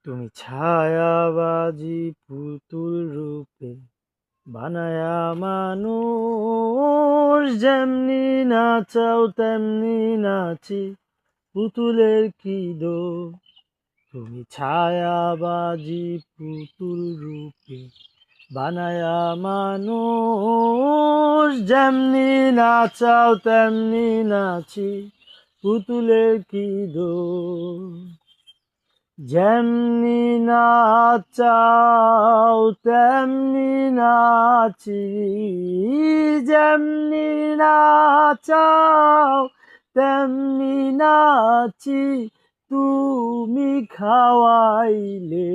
তুমি ছায়াবাজি পুতুল রূপে বানায়া মানুষ, যেমনি নাচাও তেমনি নাচি, পুতুলের কি দোষ। তুমি ছায়াবাজি পুতুল রূপে বানায়া মানুষ, যেমনি নাচাও তেমনি নাচি, পুতুলের কি দোষ। যেমনি নাচাও তেমনি নাচি, যেমনি নাচাও তেমনি নাচি, তুমি খাওয়াইলে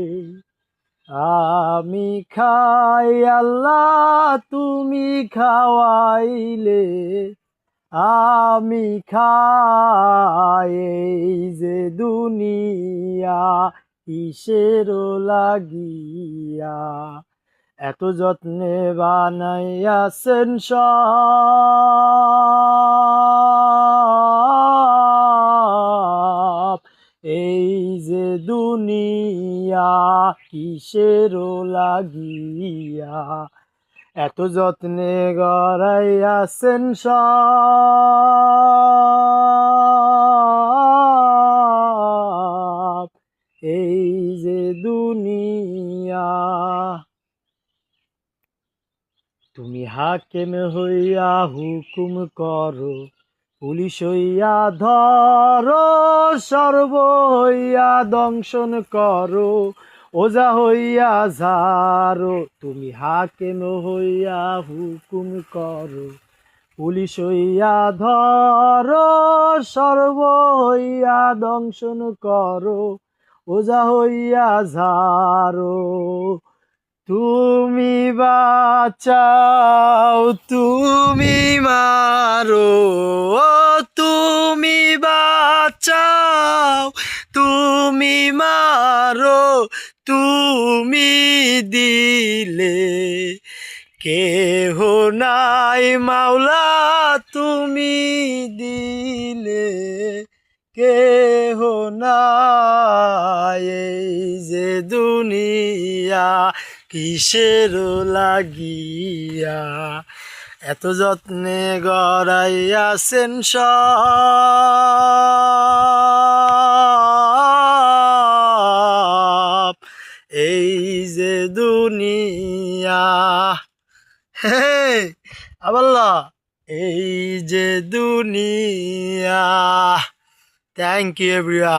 আমি খাই আল্লাহ, তুমি খাওয়াইলে আমি খাই। এই যে দুনিয়া কিসের লাগিয়া, এত যত্নে বানাইয়াছেন সব। এই যে দুনিয়া কিসের লাগিয়া, এত যত্নে গড়াইয়াছেন সব। এই যে দুনিয়া, তুমি হাকিম হইয়া হুকুম করো, পুলিশ হইয়া ধরো, সর্ব হইয়া দংশন করো, ওজা হইয়া ঝাড়ো। তুমি হাকিম হইয়া হুকুম করো, পুলিশ হইয়া ধরো, সর্ব হইয়া দংশন করো, ওজা হইয়া ঝাড়ো। তুমি বাঁচাও তুমি মারো, তুমি বাঁচাও তুমি মারো, তুমি দিলে কেহ নাই মাওলা, তুমি দিলে কেহ নাই। এই যে দুনিয়া কিসের লাগিয়া, এত যত্নে গড়াইয়াছেন সব। এই যে দুনিয়া, হে আবাল্লাহ, এই যে দুনিয়া। Thank you everyone.